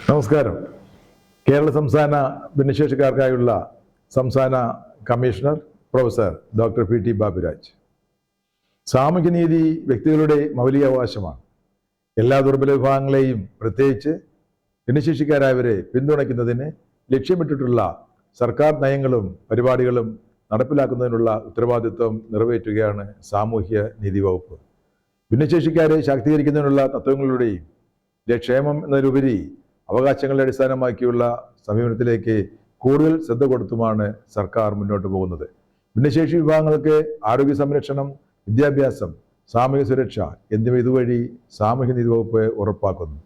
നമസ്കാരം. കേരള സംസ്ഥാന ഭിന്നശേഷിക്കാർക്കായുള്ള സംസ്ഥാന commissioner professor doctor P T Baburaj. സാമൂഹ്യനീതി വ്യക്തികളുടെ മൗലിക അവകാശമാണ്. എല്ലാ ദുർബല വിഭാഗങ്ങളെയും പ്രത്യേകിച്ച് ഭിന്നശേഷിക്കാരായവരെ പിന്തുണയ്ക്കുന്നതിന് ലക്ഷ്യമിട്ടിട്ടുള്ള സർക്കാർ നയങ്ങളും പരിപാടികളും നടപ്പിലാക്കുന്നതിനുള്ള ഉത്തരവാദിത്വം നിറവേറ്റുകയാണ് സാമൂഹ്യ നീതി വകുപ്പ്. ഭിന്നശേഷിക്കാരെ ശാക്തീകരിക്കുന്നതിനുള്ള തത്വങ്ങളുടെയും ക്ഷേമം എന്നതിലുപരി അവകാശങ്ങളെ അടിസ്ഥാനമാക്കിയുള്ള സമീപനത്തിലേക്ക് കൂടുതൽ ശ്രദ്ധ കൊടുത്തുമാണ് സർക്കാർ മുന്നോട്ട് പോകുന്നത്. ഭിന്നശേഷി വിഭാഗങ്ങൾക്ക് ആരോഗ്യ സംരക്ഷണം, വിദ്യാഭ്യാസം, സാമൂഹ്യ സുരക്ഷ എന്നിവ ഇതുവഴി സാമൂഹ്യനീതി വകുപ്പ് ഉറപ്പാക്കുന്നു.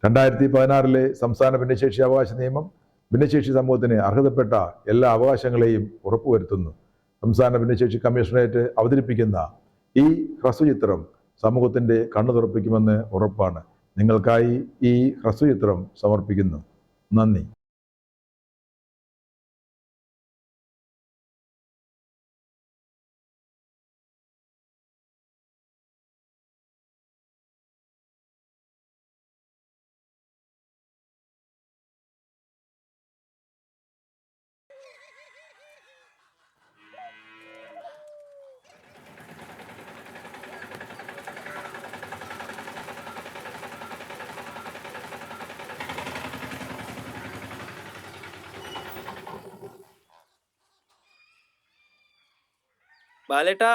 2016 സംസ്ഥാന ഭിന്നശേഷി അവകാശ നിയമം ഭിന്നശേഷി സമൂഹത്തിന് അർഹതപ്പെട്ട എല്ലാ അവകാശങ്ങളെയും ഉറപ്പുവരുത്തുന്നു. സംസ്ഥാന ഭിന്നശേഷി കമ്മീഷണറേറ്റ് അവതരിപ്പിക്കുന്ന ഈ ഹ്രസ്വചിത്രം സമൂഹത്തിന്റെ കണ്ണു തുറപ്പിക്കുമെന്ന് ഉറപ്പാണ്. നിങ്ങൾക്കായി ഈ ഹ്രസ്വചിത്രം സമർപ്പിക്കുന്നു. നന്ദി. ബാലേട്ടാ,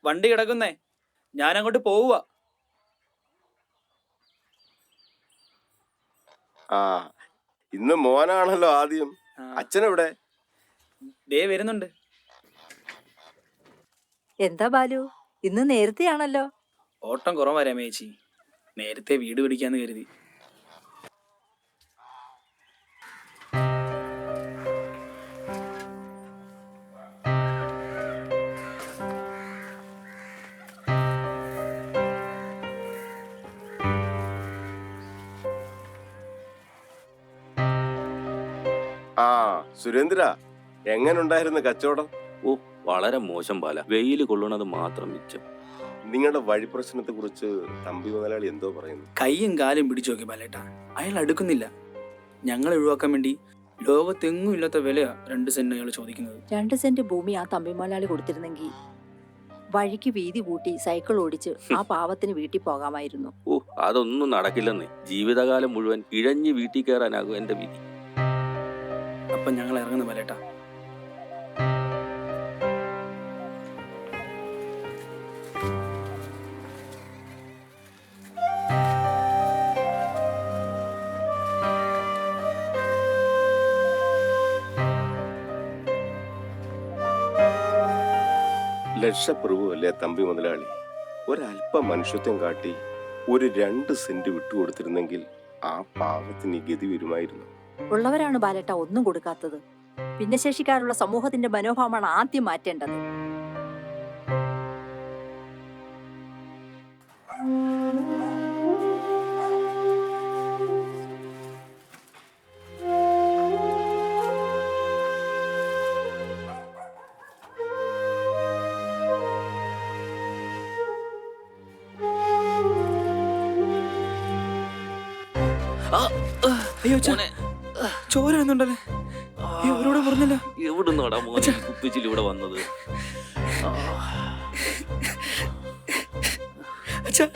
വണ്ടി കിടക്കുന്നേ, ഞാൻ അങ്ങോട്ട് പോവുക. ഇന്ന് മോനാണല്ലോ ആദ്യം. അച്ഛനെവിടെ? ദേ വരുന്നുണ്ട്. എന്താ ബാലു, ഇന്ന് നേരത്തെയാണല്ലോ? ഓട്ടം കുറവാ രമേച്ചി, നേരത്തെ വീട് പിടിക്കാന്ന് കരുതി. സുരേന്ദ്ര, എങ്ങനുണ്ടായിരുന്നു കച്ചവടം? ഓ, വളരെ മോശം ബാല. വെയിൽ കൊള്ളണത് മാത്രം മിച്ചം. നിങ്ങളുടെ വഴി പ്രശ്നത്തെ കുറിച്ച് തമ്പി മുതലാളി എന്തോ പറയുന്നു? കൈയും കാലും പിടിച്ചു നോക്കി ബാലേട്ടാ, അയാൾ അടുക്കുന്നില്ല. ഞങ്ങളെ ഒഴിവാക്കാൻ വേണ്ടി ലോകത്തെങ്ങും ഇല്ലാത്ത വിലയാ 2 സെന്റ് അയാൾ ചോദിക്കുന്നത്. 2 സെന്റ് ഭൂമി ആ തമ്പി മുതലാളി കൊടുത്തിരുന്നെങ്കിൽ വഴിക്ക് വീതി കൂട്ടി സൈക്കിൾ ഓടിച്ച് ആ പാവത്തിന് വീട്ടിൽ പോകാമായിരുന്നു. ഓ, അതൊന്നും നടക്കില്ലെന്നേ. ജീവിതകാലം മുഴുവൻ ഇഴഞ്ഞ് വീട്ടിൽ കയറാനാകും എന്റെ വിധി. അപ്പൊ ഞങ്ങൾ ഇറങ്ങുന്നു ബാലേട്ടാ. ലക്ഷപ്രഭുവല്ലേ തമ്പി മുതലാളി. ഒരല്പ മനുഷ്യത്വം കാട്ടി ഒരു 2 സെന്റ് വിട്ടുകൊടുത്തിരുന്നെങ്കിൽ ആ പാവത്തിന് ഗതി വരുമായിരുന്നു. ഉള്ളവരാണ് ബാലേട്ട ഒന്നും കൊടുക്കാത്തത്. ഭിന്നശേഷിക്കാരുള്ള സമൂഹത്തിന്റെ മനോഭാവമാണ് ആദ്യം മാറ്റേണ്ടത്. അയ്യോ ചോര എന്നുണ്ടല്ലേ? ഇവരോട് പറഞ്ഞില്ല. എവിടുന്നാടാ മോനെ കുപ്പിച്ചിൽ ഇവിടെ വന്നത്? അച്ഛാ,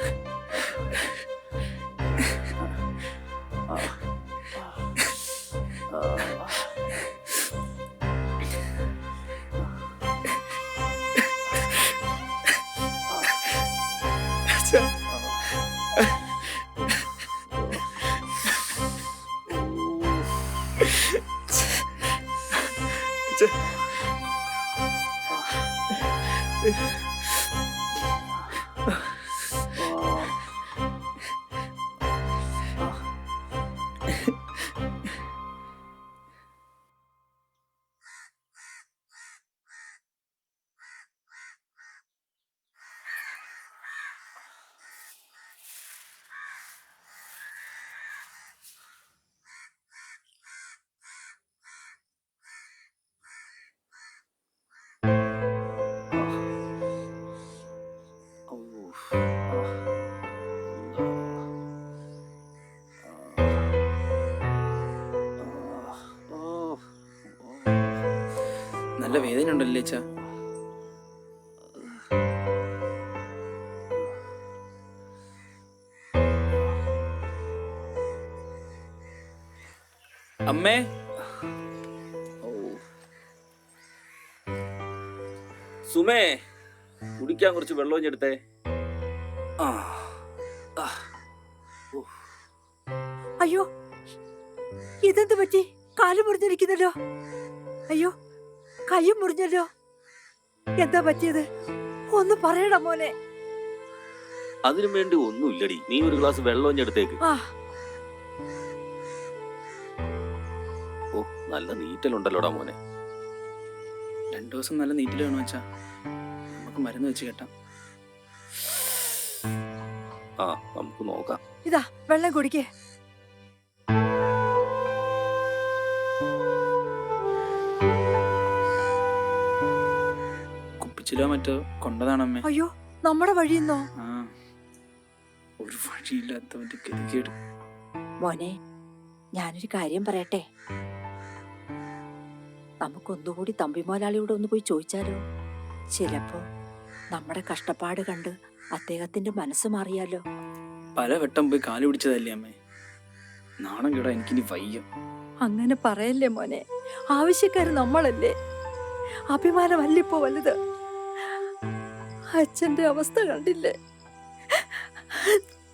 വേദന ഉണ്ടല്ലേ അച്ഛാ? അമ്മേ, സുമേ, കുടിക്കാൻ കുറച്ച് വെള്ളം എടുത്തേ. ആ അയ്യോ, ഇതെന്ത് പറ്റി? കാല് മുറിഞ്ഞിരിക്കുന്നല്ലോ. അയ്യോ, കൈയും മുറിഞ്ഞല്ലോ. എന്താ പറ്റിയത്? ഒന്ന് പറയണം മോനെ. അതിനു വേണ്ടി ഒന്നുമില്ലടി, നീ ഒരു ഗ്ലാസ് വെള്ളം എടുത്തേക്ക്. ആ, ഓ, നല്ല നീറ്റലുണ്ടല്ലോടാ മോനെ. 2 ദിവസം നല്ല നീറ്റിൽ വേണം അച്ഛാ. നമുക്ക് മരുന്ന് വെച്ച് കേട്ടാം. ആ, നമുക്ക് നോക്കാം. ഇതാ വെള്ളം കുടിക്കേ. കുപ്പിച്ചിലോ മറ്റോ കൊണ്ടതാണമ്മേ. അയ്യോ, നമ്മുടെ വഴിയെന്നോ? ആ, ഒരു വഴിയില്ലാത്ത മറ്റേ ഗതികേട്. മോനെ, ഞാനൊരു കാര്യം പറയട്ടെ. നമുക്കൊന്നുകൂടി തമ്പിമോലാളിയോട് ഒന്ന് പോയി ചോദിച്ചാലോ? ചിലപ്പോ നമ്മുടെ കഷ്ടപ്പാട് കണ്ട് അദ്ദേഹത്തിന്റെ മനസ്സ് മാറിയാലോ? പല വട്ടം പോയി കാല് പിടിച്ചതല്ലേ അമ്മേ. നാണം കേടാ, എനിക്കിനി വയ്യ. അങ്ങനെ പറയല്ലേ മോനെ. ആവശ്യക്കാര് നമ്മളല്ലേ. അഭിമാനമല്ലിപ്പോ വലുത്. അച്ഛന്റെ അവസ്ഥ കണ്ടില്ലേ?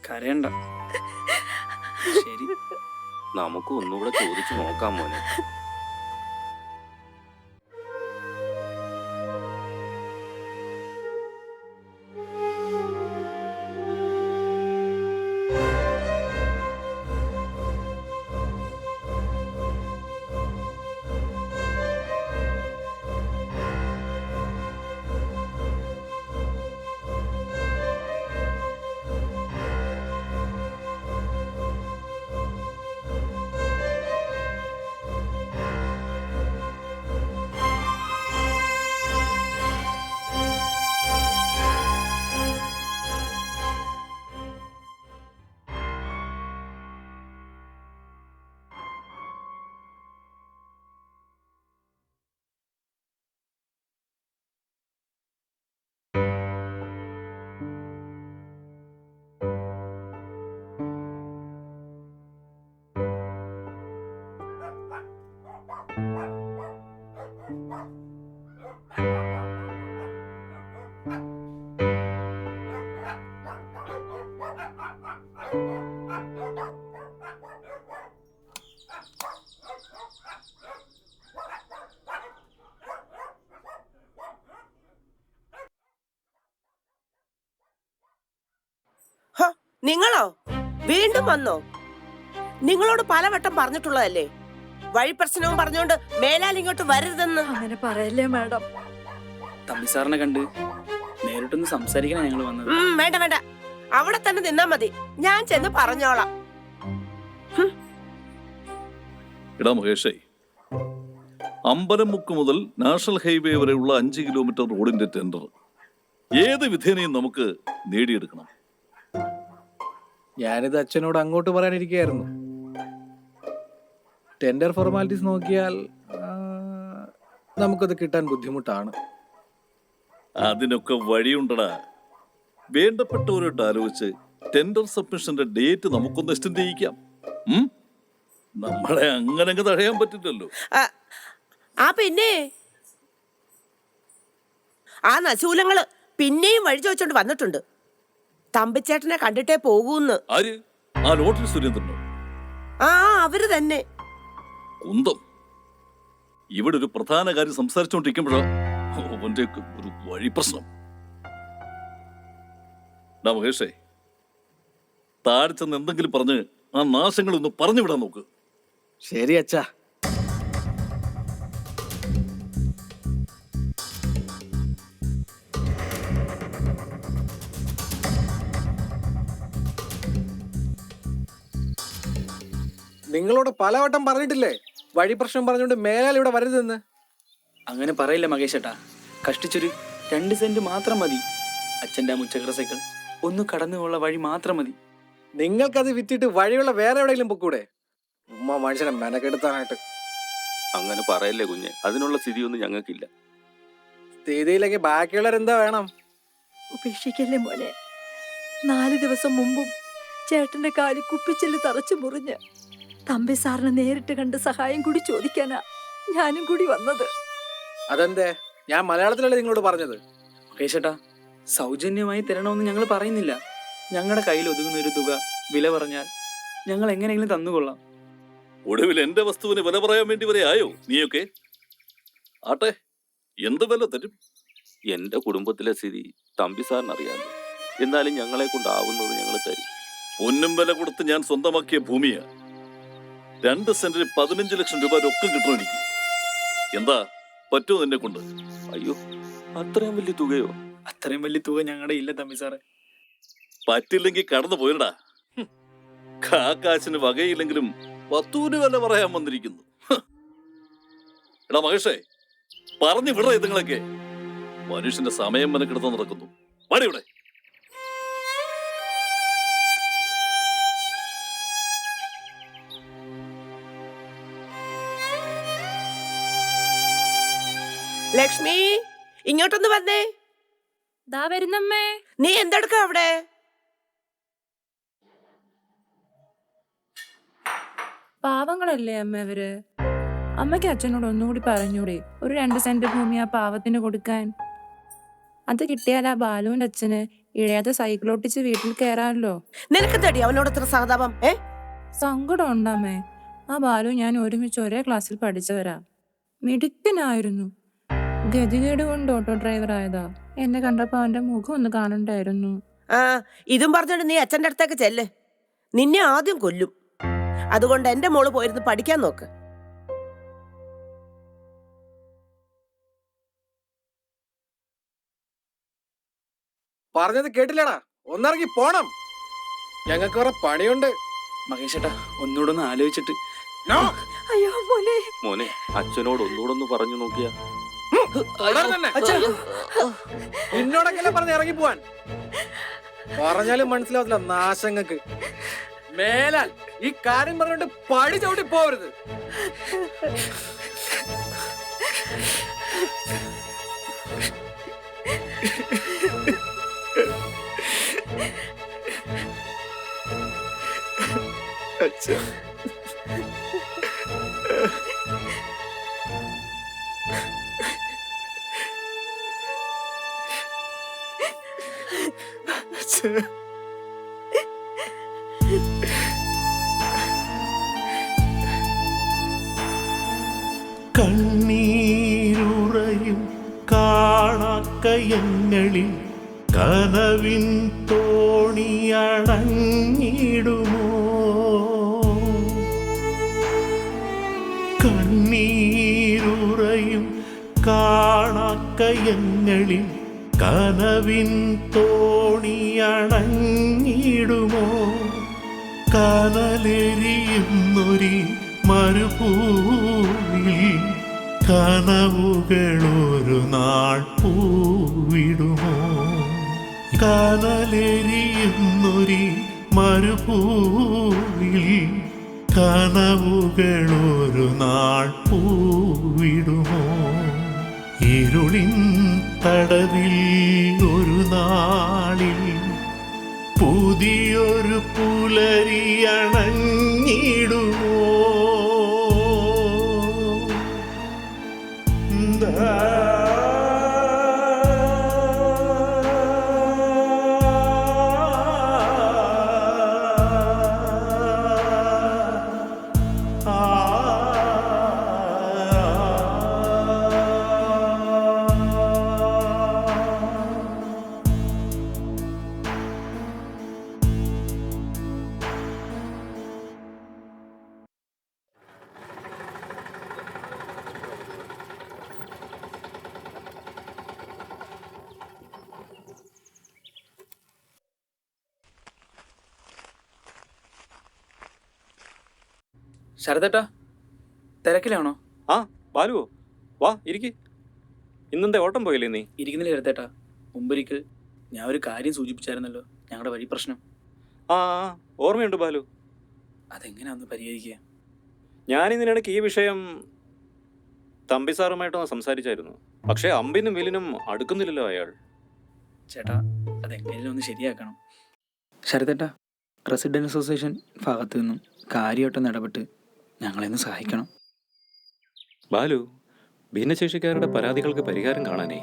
കരയണ്ട. ശരി, നമുക്ക് ഒന്നുകൂടെ ചോദിച്ചു നോക്കാം മോനെ. നിങ്ങളോ വീണ്ടും വന്നോ? നിങ്ങളോട് പലവട്ടം പറഞ്ഞിട്ടുള്ളതല്ലേ, വഴി പ്രശ്നവും പറഞ്ഞുകൊണ്ട് മേലാൽ ഇങ്ങോട്ട് വരരുതെന്ന്. അങ്ങനെ പറയല്ലേ മാഡം. തമ്പി സാറിനെ കണ്ട് നേരിട്ടൊന്ന് സംസാരിക്കാനാ ഞങ്ങൾ വന്നത്. വേണ്ട വേണ്ട, അവിടെ തന്നെ നിന്നാ മതി, ഞാൻ ചെന്ന് പറഞ്ഞോളാം. എടാ മഹേഷേ, അമ്പലമുക്ക് മുതൽ നാഷണൽ ഹൈവേ വരെയുള്ള 5 കിലോമീറ്റർ റോഡിന്റെ ടെൻഡർ ഏത് വിധേനയും നമുക്ക് നേടിയെടുക്കണം. ഞാനിത് അച്ഛനോട് അങ്ങോട്ട് പറയാനിരിക്കുകയായിരുന്നു. ടെൻഡർ ഫോർമാലിറ്റീസ് നോക്കിയാൽ നമുക്കത് കിട്ടാൻ ബുദ്ധിമുട്ടാണ്. അതിനൊക്കെ വഴിയുണ്ടടാ. വേണ്ടപ്പെട്ടവരോട്ട് ആലോചിച്ച് ടെൻഡർ സബ്മിഷന്റെ ഡേറ്റ് നമുക്കൊന്ന് എക്സ്റ്റെൻഡ് ചെയ്യിക്കാം. നമ്മളെ അങ്ങനെ തടയാൻ പറ്റില്ലല്ലോ. പിന്നെ ആ നശൂലങ്ങള് പിന്നെയും വഴി ചോദിച്ചോണ്ട് വന്നിട്ടുണ്ട്. തമ്പിച്ചേട്ടനെ കണ്ടിട്ടേ പോകൂന്ന്. ആര്? ആ ലോട്ടറി സുരേന്ദ്രനോ? അവര് തന്നെ. കുന്തം. ഇവിടെ ഒരു പ്രധാന കാര്യം സംസാരിച്ചോണ്ടിരിക്കുമ്പോഴാ അവന്റെ ഒരു വഴി പ്രശ്നം. മഹേഷേ, താഴെ ചെന്ന് എന്തെങ്കിലും പറഞ്ഞ് ആ നാശങ്ങളൊന്ന് പറഞ്ഞു വിടാൻ നോക്ക്. ശരി അച്ഛാ. നിങ്ങളോട് പലവട്ടം പറഞ്ഞിട്ടില്ലേ വഴി പ്രശ്നം പറഞ്ഞുകൊണ്ട് മേലാൽ ഇവിടെ വരരുതെന്ന്? അങ്ങനെ പറയില്ല മകേഷേട്ടാ. കഷ്ടിച്ചൊരു 2 സെന്റ് മാത്രം മതി. അച്ഛൻ്റെ ആ മുച്ചക്ര സൈക്കിൾ ഒന്ന് കടന്നുപോയുള്ള വഴി മാത്രം മതി. നിങ്ങൾക്കത് വിറ്റിട്ട് വഴിയുള്ള വേറെ എവിടെയെങ്കിലും പൊക്കൂടെ? ഉമ്മ മനുഷ്യനെ മെനക്കെടുത്താനായിട്ട്. അങ്ങനെ പറയല്ലേ കുഞ്ഞെ, അതിനുള്ള സ്ഥിതിയൊന്നും ഞങ്ങൾക്കില്ല. സ്ഥിതിയില്ലെങ്കിൽ ബാക്കിയുള്ളവരെന്താ വേണം? ഉപേക്ഷിക്കല്ലേ മോനെ. 4 ദിവസം മുമ്പും ചേട്ടന്റെ കാല് കുപ്പിച്ചില് തറച്ചു മുറിഞ്ഞ് തമ്പി സാറിനെ നേരിട്ട് കണ്ട് സഹായം കൂടി ചോദിക്കാനാ ഞാനും കൂടി വന്നത്. അതെന്തേ? ഞാൻ മലയാളത്തിലല്ലേ നിങ്ങളോട് പറഞ്ഞത്? മകേഷേട്ടാ, സൗജന്യമായി തരണമെന്ന് ഞങ്ങൾ പറയുന്നില്ല. ഞങ്ങളുടെ കയ്യിൽ ഒതുങ്ങുന്ന ഒരു തുക വില പറഞ്ഞാൽ ഞങ്ങൾ എങ്ങനെയെങ്കിലും തന്നുകൊള്ളാം. ഒടുവിൽ എന്റെ വസ്തുവിന് വില പറയാൻ വേണ്ടി വരെ ആയോ നീയൊക്കെ? ആട്ടെ, എന്ത് വില തരും? എന്റെ കുടുംബത്തിലെ സ്ഥിതി തമ്പി സാറിന് അറിയാമല്ലോ. എന്നാലും ഞങ്ങളെ കൊണ്ടാവുന്നത് ഞങ്ങൾ തരും. പൊന്നും വില കൊടുത്ത് ഞാൻ സ്വന്തമാക്കിയ ഭൂമിയാ. 2 സെന്റിന് 15 ലക്ഷം രൂപ രൊക്കം കിട്ടണം എനിക്ക്. എന്താ പറ്റുമോ നിന്നെ കൊണ്ട്? അയ്യോ, അത്രയും വലിയ തുകയോ? അത്രയും വലിയ തുക ഞങ്ങളുടെ ഇല്ല തമ്പി സാറേ. പറ്റില്ലെങ്കിൽ കടന്നു പോയിടാ. കാശിന് വകയില്ലെങ്കിലും വസ്തുവിന് വില പറയാൻ വന്നിരിക്കുന്നു. എടാ മഹേഷേ, പറഞ്ഞു വിട ഇതുങ്ങളൊക്കെ. മനുഷ്യന്റെ സമയം മെനക്കെടുത്ത് നടക്കുന്നു. വാടി ഇവിടെ. ലക്ഷ്മി, ഇങ്ങോട്ടൊന്ന് വന്നേ. ദാ വരുന്നമ്മേ. നീ എന്തെടുക്ക അവിടെ? പാവങ്ങളല്ലേ അമ്മ അവര്. അമ്മയ്ക്ക് അച്ഛനോട് ഒന്നുകൂടി പറഞ്ഞൂടെ ഒരു 2 സെന്റ് ഭൂമി ആ പാവത്തിന് കൊടുക്കാൻ? അത് കിട്ടിയാൽ ആ ബാലുവിന്റെ അച്ഛന് ഇഴയാതെ സൈക്കിളോട്ടിച്ച് വീട്ടിൽ കയറാമല്ലോ. നിനക്ക് തടി അവനോട് എത്ര സഹതാപം? സങ്കടം ഉണ്ടമ്മേ. ആ ബാലു ഞാൻ ഒരുമിച്ച് ഒരേ ക്ലാസ്സിൽ പഠിച്ചവരാ. മിടുക്കനായിരുന്നു. ഗതികേട് കൊണ്ട് ഓട്ടോ ഡ്രൈവർ ആയതാ. എന്നെ കണ്ടപ്പോ അവന്റെ മുഖം ഒന്ന് കാണണ്ടായിരുന്നു. ഇതും പറഞ്ഞോണ്ട് നീ അച്ഛൻ്റെ അടുത്തേക്ക് ചെല്ല്. നിന്നെ ആദ്യം കൊല്ലും. അതുകൊണ്ട് എന്റെ മോള് പോയിരുന്ന് പഠിക്കാൻ നോക്ക്. പറഞ്ഞത് കേട്ടില്ലടാ, ഒന്നിറങ്ങി പോണം. ഞങ്ങൾക്ക് കുറെ പണിയുണ്ട്. മകേഷേട്ടാ, ഒന്നുകൂടെ ഒന്ന് ആലോചിച്ചിട്ട്. അയ്യോ മോനെ. മോനെ, അച്ഛനോട് ഒന്നുകൂടെ ഒന്ന് പറഞ്ഞു നോക്കിയാ. എന്നോടൊക്കെല്ലാം പറഞ്ഞ് ഇറങ്ങി പോവാൻ. പറഞ്ഞാലും മനസ്സിലാവത്തില്ല നാശങ്ങൾക്ക്. മേലാൽ ഈ കാര്യം പറഞ്ഞിട്ട് പടി ചവിട്ടി പോവരുത്. കണ്ണീരുറയും കാണാക്കയങ്ങളിൽ കനവിൻ തോണിയടങ്ങിടുമോ? കണ്ണീരുറയും കാണാക്കയങ്ങളിൽ കനവിൻ തോണിയടങ്ങിടുമോ? കനലെരിയുന്നൊരി മരുഭൂമിയിൽ കനവുകളൊരു നാൾ പൂവിടുമോ? കനലെരിയുന്നൊരി മരുഭൂമിയിൽ കനവുകളൊരു നാൾ പൂവിടുമോ? ഇരുളിൻ തടവിൽ ഒരു നാളിൽ പുതിയൊരു പുലരിയണഞ്ഞിടുമോ? ശരതേട്ടാ, തിരക്കിലാണോ? ആ ബാലുവോ, വാ ഇരിക്ക്. ഇന്നെന്താ ഓട്ടം പോയില്ലേ നീ? ഇരിക്കുന്നില്ല ശരതേട്ടാ. മുമ്പൊരിക്കൽ ഞാൻ ഒരു കാര്യം സൂചിപ്പിച്ചായിരുന്നല്ലോ, ഞങ്ങളുടെ വഴി പ്രശ്നം. ആ ഓർമ്മയുണ്ട് ബാലു. അതെങ്ങനെയാന്ന് പരിഹരിക്കുക? ഞാൻ ഇതിനിടയ്ക്ക് ഈ വിഷയം തമ്പി സാറുമായിട്ടൊന്ന് സംസാരിച്ചായിരുന്നു. പക്ഷേ അമ്പിനും വെലിനും അടുക്കുന്നില്ലല്ലോ അയാൾ. ചേട്ടാ അതെങ്ങനെയും ഒന്ന് ശരിയാക്കണം. ശരത്തേട്ടാ, റെസിഡൻസ് അസോസിയേഷൻ ഭാഗത്തു നിന്നും കാര്യമായിട്ടൊന്ന് ഇടപെട്ട് ഞങ്ങളെ ഒന്ന് സഹായിക്കണം. ബാലു, ഭിന്നശേഷിക്കാരുടെ പരാതികൾക്ക് പരിഹാരം കാണാനേ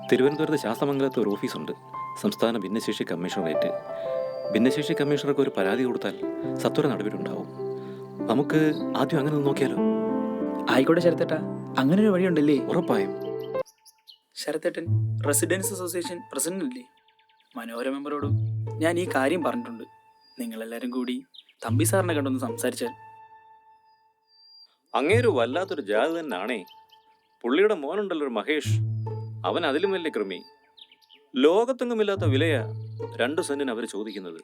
തിരുവനന്തപുരത്ത് ശാസ്തമംഗലത്ത് ഒരു ഓഫീസുണ്ട്, സംസ്ഥാന ഭിന്നശേഷി കമ്മീഷണറേറ്റ്. ഭിന്നശേഷി കമ്മീഷണർക്ക് ഒരു പരാതി കൊടുത്താൽ സത്വര നടപടിയുണ്ടാവും. നമുക്ക് ആദ്യം അങ്ങനെ ഒന്ന് നോക്കിയാലോ? ആയിക്കോട്ടെ ശരത്തേട്ടാ, അങ്ങനെ ഒരു വഴിയുണ്ടല്ലേ? ഉറപ്പായും. ശരത്തേട്ടൻ റെസിഡൻസ് അസോസിയേഷൻ പ്രസിഡന്റ് അല്ലേ? മനോഹര മെമ്പറോട് ഞാൻ ഈ കാര്യം പറഞ്ഞിട്ടുണ്ട്. നിങ്ങളെല്ലാവരും കൂടി തമ്പി സാറിനെ കണ്ടൊന്ന് സംസാരിച്ചാൽ. അങ്ങേരു വല്ലാത്തൊരു ജാതി തന്നെയാണേ. പുള്ളിയുടെ മോനുണ്ടല്ലോ ഒരു മഹേഷ്, അവൻ അതിലും വലിയ കൃമി. ലോകത്തെങ്ങുമില്ലാത്ത വിലയാ 2 സെന്റിന് അവർ ചോദിക്കുന്നത്.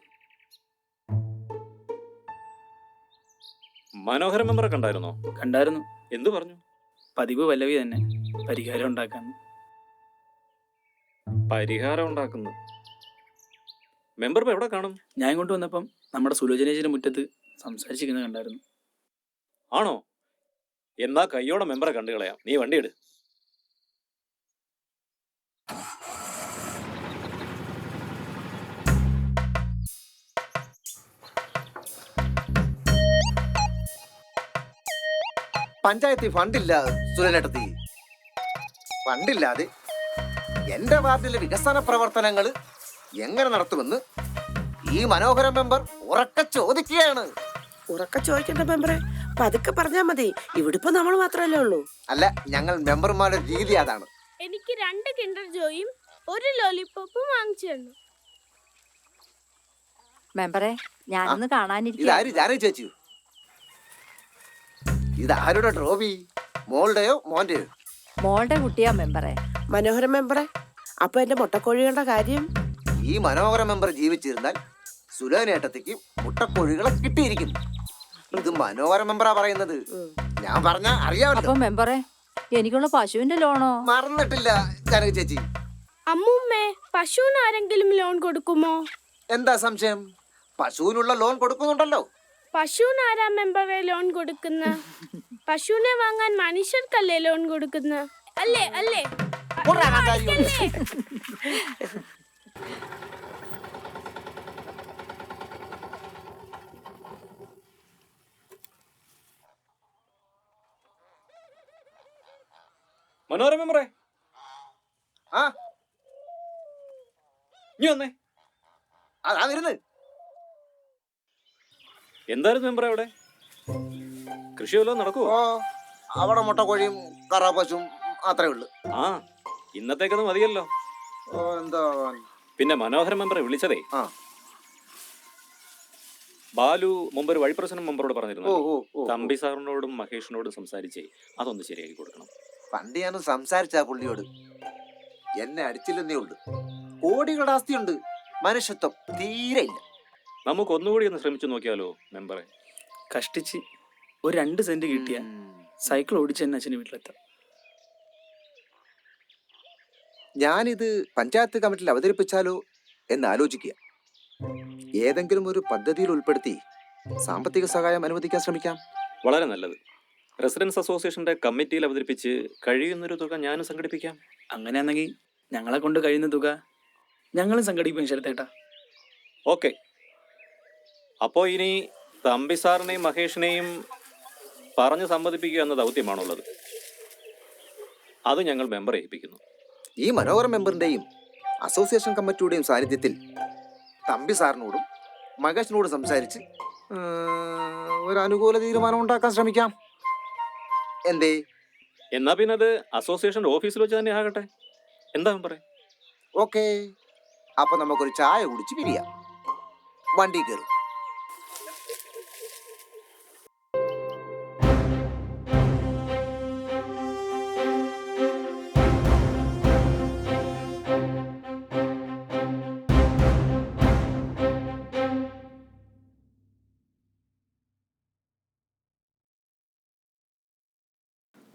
മനോഹര മെമ്പറെ കണ്ടായിരുന്നോ? കണ്ടായിരുന്നു. എന്തു പറഞ്ഞു? പതിവ് പല്ലവി തന്നെ, പരിഹാരം ഉണ്ടാക്കാന്ന്. പരിഹാരം ഉണ്ടാക്കുന്നു. മെമ്പർ ഇപ്പൊ എവിടെ കാണും? ഞാൻ കൊണ്ടുവന്നപ്പം നമ്മുടെ സുലോചനേച്ചിന്റെ മുറ്റത്ത് സംസാരിച്ചിരിക്കുന്നത് കണ്ടായിരുന്നു. ആണോ? എന്നാ കയ്യോടെ മെമ്പറെ കണ്ടു കളയാം. നീ വണ്ടി എടു. പഞ്ചായത്തിൽ ഫണ്ടില്ലാതെ സുരനടത്തി ഫണ്ടില്ലാതെ എന്റെ വാർഡിലെ വികസന പ്രവർത്തനങ്ങൾ എങ്ങനെ നടത്തുമെന്ന് ഈ മനോഹര മെമ്പർ ഉറക്കെ ചോദിക്കുകയാണ്. ഉറക്കെ ചോദിക്കണ്ട മെമ്പറെ, പതുക്കെ പറഞ്ഞാ മതി. ഇവിടെ ഇപ്പൊ നമ്മൾ മാത്രമല്ലേ ഉള്ളൂ. അല്ല, ഞങ്ങൾ മെമ്പർമാരുടെ രീതി അതാണ്. എനിക്ക് 2 കിൻഡർ ജോയും 1 ലോലിപോപ്പും വാങ്ങിച്ചു തന്നു. മെമ്പറെ, ഞാനൊന്ന് കാണാനിരിക്കും. ഇതാര്? ജാനകി ചേച്ചി. ഇതാരുടെ ട്രോഫി? മോളുടെയോ മോന്റെയോ? മോളുടെ കുട്ടിയാ മെമ്പറെ. മനോഹര മെമ്പറെ, അപ്പൊ എന്റെ മുട്ടക്കോഴികളുടെ കാര്യം? ഈ മനോഹര മെമ്പർ ജീവിച്ചിരുന്നാൽ സുലോനേട്ടത്തിക്ക് മുട്ടക്കോഴികളെ കിട്ടിയിരിക്കും. ഇത് മനോഹര മെമ്പറാ പറയുന്നത്. ഞാൻ പറഞ്ഞ അറിയാമല്ലോ. അപ്പൊ മെമ്പറെ, എനിക്കുള്ള പശുവിന്റെ ലോണോ? മറന്നിട്ടില്ല ജാനകി ചേച്ചി. അമ്മൂമ്മേ, പശുവിന് ആരെങ്കിലും ലോൺ കൊടുക്കുമോ? എന്താ സംശയം? പശുവിനുള്ള ലോൺ കൊടുക്കുന്നുണ്ടല്ലോ. പശുവിന് ആരാ മെമ്പറെ ലോൺ കൊടുക്കുന്ന? പശുവിനെ വാങ്ങാൻ മനുഷ്യർക്കല്ലേ ലോൺ കൊടുക്കുന്ന? അല്ലേ അല്ലേ? മനോഹര മെമ്പറെ, ആ നീ വന്നേ. അതാ എന്തായിരുന്നു മെമ്പറെ അവിടെ? കൃഷി വല്ലതും നടക്കുവോ? ഓ, അവിടെ മുട്ടക്കോഴിയും കറാപ്പശും മാത്രമേ ഉള്ളൂ. ആ, ഇന്നത്തേക്കത് മതിയല്ലോ. ഓ, എന്താ പിന്നെ മനോഹര മെമ്പറെ വിളിച്ചതേ, ആ ബാലു മുമ്പ് ഒരു വഴിപ്രശ്നം മെമ്പറോട് പറഞ്ഞിരുന്നു. ഓ, ഓ, ഓ. തമ്പി സാറിനോടും മഹേഷിനോടും സംസാരിച്ചേ അതൊന്ന് ശരിയാക്കി കൊടുക്കണം. പണ്ട് ഞാൻ സംസാരിച്ച പുള്ളിയോട്. എന്നെ അടിച്ചില്ലെന്നേ ഉള്ളു. കോടികളുടെ ആസ്തിയുണ്ട്, മനുഷ്യത്വം തീരെ ഇല്ല. നമുക്ക് ഒന്നുകൂടി ഒന്ന് ശ്രമിച്ചു നോക്കിയാലോ മെമ്പറെ? കഷ്ടിച്ച് ഒരു 2 സെന്റ് കിട്ടിയ സൈക്കിൾ ഓടിച്ച് തന്നെ അച്ഛൻ്റെ വീട്ടിലെത്താം. ഞാനിത് പഞ്ചായത്ത് കമ്മിറ്റിയിൽ അവതരിപ്പിച്ചാലോ എന്ന് ആലോചിക്കുക. ഏതെങ്കിലും ഒരു പദ്ധതിയിൽ ഉൾപ്പെടുത്തി സാമ്പത്തിക സഹായം അനുവദിക്കാൻ ശ്രമിക്കാം. വളരെ നല്ലത്. റെസിഡൻസ് അസോസിയേഷന്റെ കമ്മിറ്റിയിൽ അവതരിപ്പിച്ച് കഴിയുന്നൊരു തുക ഞാനും സംഘടിപ്പിക്കാം. അങ്ങനെയാണെങ്കിൽ ഞങ്ങളെ കൊണ്ട് കഴിയുന്ന തുക ഞങ്ങളും സംഘടിപ്പിക്കും ശരത്തേട്ടാ. ഓക്കെ, അപ്പോൾ ഇനി തമ്പി സാറിനെയും മഹേഷിനെയും പറഞ്ഞ് സമ്മതിപ്പിക്കുക എന്ന ദൗത്യമാണുള്ളത്. അത് ഞങ്ങൾ മെമ്പറെ ഏൽപ്പിക്കുന്നു. ഈ മനോഹര മെമ്പറിന്റെയും അസോസിയേഷൻ കമ്മിറ്റിയുടെയും സാന്നിധ്യത്തിൽ തമ്പി സാറിനോടും മഹേഷിനോടും സംസാരിച്ച് ഒരു അനുകൂല തീരുമാനം ഉണ്ടാക്കാൻ ശ്രമിക്കാം. എന്തേ? എന്നാ പിന്നെ അത് അസോസിയേഷന്റെ ഓഫീസിൽ വെച്ച് തന്നെ ആകട്ടെ. എന്താ മെമ്പറെ? ഓക്കെ, അപ്പൊ നമുക്കൊരു ചായ കുടിച്ച് പിരിയാം. വണ്ടി കയറും.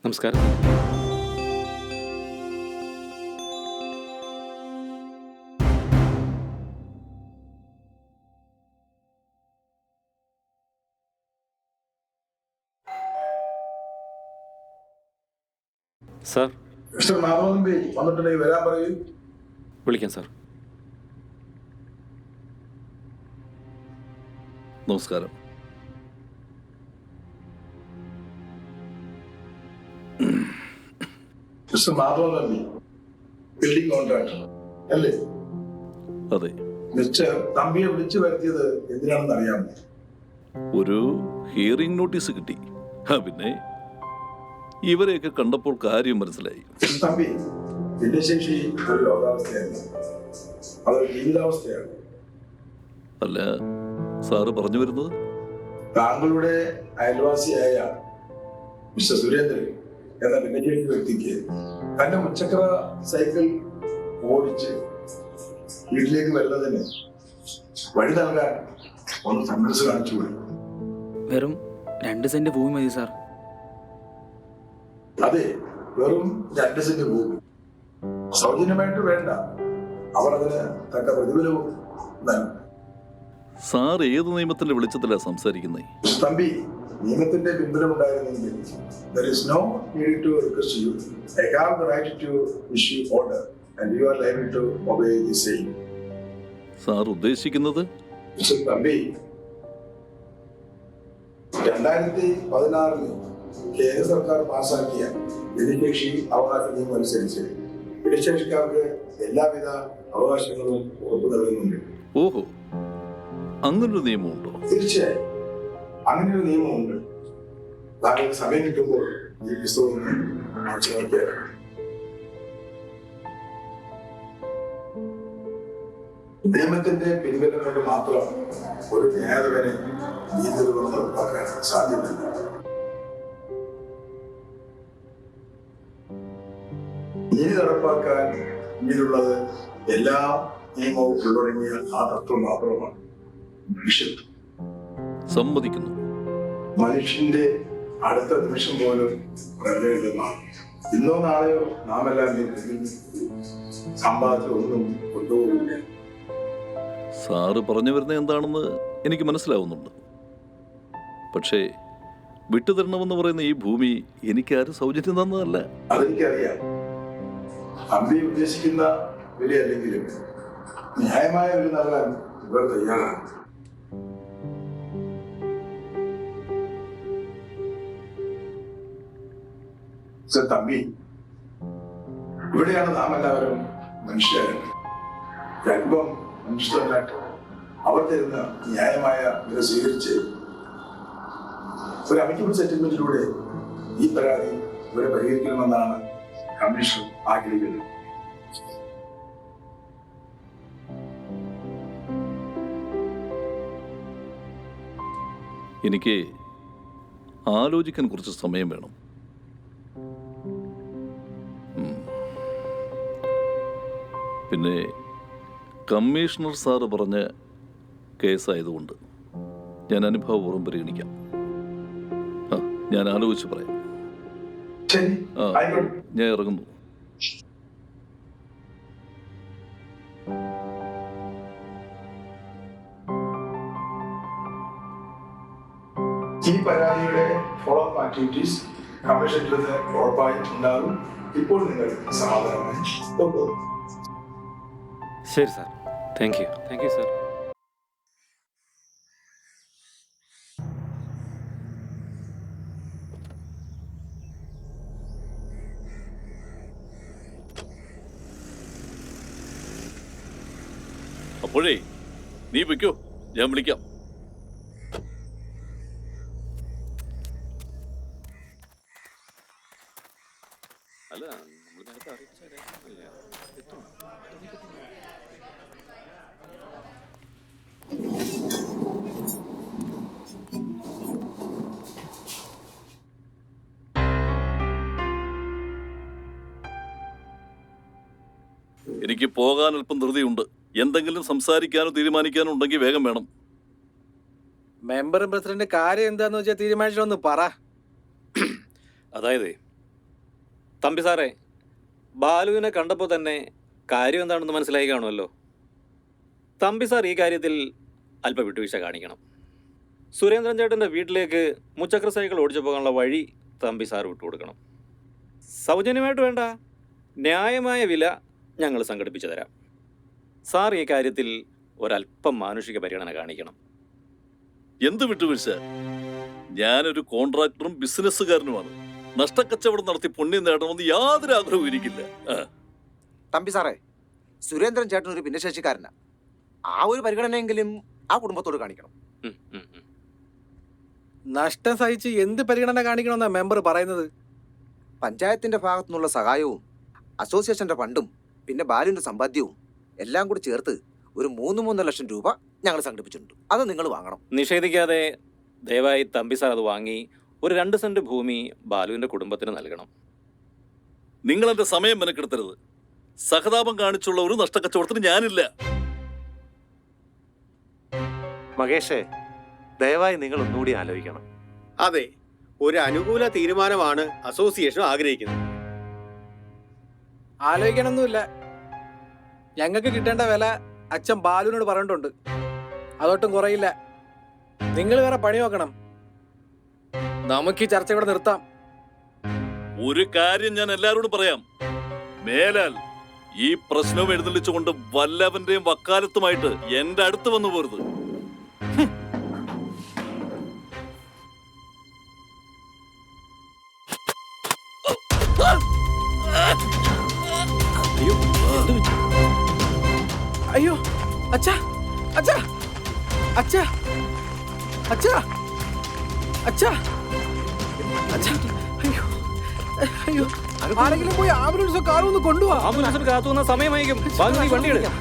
നമസ്കാരം. സാർ, മിസ്റ്റർ മാധവൻ തമ്പി വന്നിട്ടുണ്ടെങ്കിൽ വരാൻ പറയൂ. വിളിക്കാം സാർ. നമസ്കാരം. Mister Madhavan Thampi building contractor അല്ലേ? അതെ. മിസ്റ്റർ തമ്പിയെ വിളിച്ചു വരുത്തിയത് എന്തിനാണെന്ന് അറിയാമോ? ഒരു ഹിയറിംഗ് നോട്ടീസ് കിട്ടി. പിന്നെ ഇവരെയൊക്കെ കണ്ടപ്പോൾ കാര്യം മനസ്സിലായി. തമ്പി, ഭിന്നശേഷി ഒരു രോഗാവസ്ഥയല്ല, അതൊരു ജീവിതാവസ്ഥയാണ്. അല്ല, സാറ് പറഞ്ഞു വരുന്നത്? താങ്കളുടെ അയൽവാസിയായ മിസ്റ്റർ സുരേന്ദ്രൻ എന്ന ഭിന്നശേഷി വ്യക്തിക്ക് തന്റെ മുച്ചക്ര സൈക്കിൾ ഓടിച്ച് വീട്ടിലേക്ക് വരുന്നതിന് വഴി നൽകാൻ ഒന്ന് സന്മനസ് കാണിച്ചുകൂടി? വെറും 2 സെന്റ് ഭൂമി മതി സാർ. അതെ, വെറും 2 സെന്റ് ഭൂമി. സൗജന്യമായിട്ട് വേണ്ട, അവർ അതിന് തക്ക പ്രതിഫലവും നൽകും. സാർ ഏത് നിയമത്തിന്റെ വെളിച്ചത്തിലാണ് സംസാരിക്കുന്നത്? തമ്പി, നിയമത്തിന്റെ പിന്തുണയുണ്ടായിരുന്നെങ്കിൽ there is no need to request you. I have the right to issue order and you are liable to obey the same. Sir ഉദ്ദേശിക്കുന്നത്? തമ്പി, 2016 കേന്ദ്ര സർക്കാർ പാസാക്കിയ ഭിന്നശേഷി അവകാശ നിയമം അനുസരിച്ച് ഭിന്നശേഷിക്കാർക്ക് എല്ലാവിധ അവകാശങ്ങളും ഉറപ്പു നൽകുന്നുണ്ട്. ഓഹോ, അങ്ങനൊരു നിയമമുണ്ടോ? തീർച്ചയായും അങ്ങനെയൊരു നിയമമുണ്ട്. താങ്കൾക്ക് സമയം കിട്ടുമ്പോൾ ഈ പുസ്തകം വായിച്ചു നോക്കിയാൽ നിയമത്തിന്റെ പിൻബലം കൊണ്ട് മാത്രം ഒരു ന്യായാധിപനെ നീതി നടപ്പാക്കാൻ സാധ്യമല്ല. നീതി നടപ്പാക്കാൻ ഇങ്ങനെയുള്ളത് എല്ലാ നിയമവും ഉള്ളടങ്ങിയ ആ തത്വം മാത്രമാണ് മനുഷ്യത്വം. സമ്മതിക്കുന്നു. മനുഷ്യന്റെ അടുത്ത നിമിഷം പോലും പ്രളയമാണ്. ഇന്നോ നാളെയോ നാം എല്ലാം സമ്പാദിച്ച ഒന്നും കൊണ്ടുപോകില്ല. സാറ് പറഞ്ഞു വരുന്നത് എന്താണെന്ന് എനിക്ക് മനസ്സിലാവുന്നുണ്ട്. പക്ഷേ വിട്ടുതരണമെന്ന് പറയുന്ന ഈ ഭൂമി എനിക്കാരും സൗജന്യം തന്നതല്ല. അതെനിക്കറിയാം. തമ്പി ഉദ്ദേശിക്കുന്ന വില അല്ലെങ്കിലും ന്യായമായ വില നൽകാൻ ഇവർ തയ്യാറാണ്. തമ്പി, ഇവിടെയാണ് നാം എല്ലാവരും മനുഷ്യരാണ്. അല്പം മനുഷ്യരല്ലാട്ടോ അവർ തരുന്ന ന്യായമായ വില സ്വീകരിച്ച് ഒരു അമിക്കബിൾ സെറ്റിൽമെന്റിലൂടെ ഈ പരാതി ഇവരെ പരിഹരിക്കണമെന്നാണ് കമ്മീഷൻ ആഗ്രഹിക്കുന്നത്. എനിക്ക് ആലോചിക്കാൻ കുറച്ച് സമയം വേണം. പിന്നെ കമ്മീഷണർ സാറ് പറഞ്ഞ കേസായതുകൊണ്ട് ഞാൻ അനുഭവപൂർവ്വം പരിഗണിക്കാം. ഞാൻ ആലോചിച്ച് പറയാം. ഞാൻ ഇറങ്ങുന്നു. ഈ പരാതിയുടെ ഫോളോ അപ്പ് ആക്ടിവിറ്റീസ് കമ്മീഷനിൽ നിന്ന് ഉറപ്പായും ഉണ്ടാകും. ഇപ്പോൾ നിങ്ങൾ സമാധാനമായി പോകും. ശരി സാർ. Thank you sir. അപ്പോഴേ നീ വെക്കോ, ഞാൻ വിളിക്കാം. അല്ല, നമ്മൾ നേരത്തെ അറിയിച്ചല്ലേ. എനിക്ക് പോകാൻ അല്പം ധൃതിയുണ്ട്. എന്തെങ്കിലും സംസാരിക്കാനോ തീരുമാനിക്കാനോ ഉണ്ടെങ്കിൽ വേഗം വേണം. മെമ്പറും പ്രസിഡന്റ് കാര്യം എന്താന്ന് വെച്ചാൽ തീരുമാനിച്ചൊന്ന് പറ. അതായത് തമ്പി സാറേ, ബാലുവിനെ കണ്ടപ്പോൾ തന്നെ കാര്യം എന്താണെന്ന് മനസ്സിലായി കാണുമല്ലോ. തമ്പി സാർ ഈ കാര്യത്തിൽ അല്പം വിട്ടുവീഴ്ച കാണിക്കണം. സുരേന്ദ്രൻ ചേട്ടൻ്റെ വീട്ടിലേക്ക് മുച്ചക്ര സൈക്കിൾ ഓടിച്ചു പോകാനുള്ള വഴി തമ്പി സാർ വിട്ടുകൊടുക്കണം. സൗജന്യമായിട്ട് വേണ്ട, ന്യായമായ വില ഞങ്ങൾ സംഘടിപ്പിച്ചു തരാം. സാർ ഈ കാര്യത്തിൽ ഒരല്പം മാനുഷിക പരിഗണന കാണിക്കണം. എന്ത് വിട്ടുവീഴ്ച? ഞാനൊരു കോൺട്രാക്ടറും ബിസിനസ്സുകാരനുമാണ്. നഷ്ടക്കച്ചവടം നടത്തി പുണ്യം നേടണമെന്ന് യാതൊരു ആഗ്രഹവും എനിക്കില്ല. തമ്പി സാറേ, സുരേന്ദ്രൻ ചേട്ടൻ ഒരു ഭിന്നശേഷിക്കാരനാ. ആ ഒരു പരിഗണനയെങ്കിലും ആ കുടുംബത്തോട് കാണിക്കണം. നഷ്ടം സഹിച്ച് എന്ത് പരിഗണന കാണിക്കണമെന്നാ മെമ്പർ പറയുന്നത്? പഞ്ചായത്തിന്റെ ഭാഗത്തു നിന്നുള്ള സഹായവും അസോസിയേഷന്റെ ഫണ്ടും പിന്നെ ബാലുവിന്റെ സമ്പാദ്യവും എല്ലാം കൂടി ചേർത്ത് ഒരു 3 ലക്ഷം രൂപ ഞങ്ങൾ സംഘടിപ്പിച്ചിട്ടുണ്ട്. അത് നിങ്ങൾ വാങ്ങണം. നിഷേധിക്കാതെ ദയവായി തമ്പി സാർ അത് വാങ്ങി ഒരു 2 സെന്റ് ഭൂമി ബാലുവിന്റെ കുടുംബത്തിന് നൽകണം. നിങ്ങൾ എന്റെ സമയം മെനക്കെടുത്തരുത്. സഹതാപം കാണിച്ചുള്ള ഒരു നഷ്ടക്കച്ചവടത്തിന് ഞാനില്ല. മകേഷേ, ദയവായി നിങ്ങൾ ഒന്നുകൂടി ആലോചിക്കണം. അതെ, ഒരു അനുകൂല തീരുമാനമാണ് അസോസിയേഷൻ ആഗ്രഹിക്കുന്നത്. ആലോചിക്കണമെന്നില്ല. ഞങ്ങൾക്ക് കിട്ടേണ്ട വില അച്ഛൻ ബാലുവിനോട് പറഞ്ഞിട്ടുണ്ട്. അതൊട്ടും കുറയില്ല. നിങ്ങൾ വേറെ പണി നോക്കണം. നമുക്ക് ഈ ചർച്ച ഇവിടെ നിർത്താം. ഒരു കാര്യം ഞാൻ എല്ലാവരോടും പറയാം. മേലാൽ ഈ പ്രശ്നവും എഴുന്നള്ളിച്ചുകൊണ്ട് വല്ലവന്റെയും വക്കാലത്തുമായിട്ട് എന്റെ അടുത്ത് വന്നു പോരുത്. അയ്യോ അച്ഛാ, അച്ഛാ, അച്ഛാ, അച്ഛാ, അച്ഛാ, അച്ഛാ, അയ്യോ, അയ്യോ, ആരെങ്കിലും പോയി ആംബുലൻസോ കാറോ ഒന്ന് കൊണ്ടുപോവാ. ആംബുലൻസിന് കാത്തുന്ന സമയമായിരിക്കും. വണ്ടി എടുക്കാം.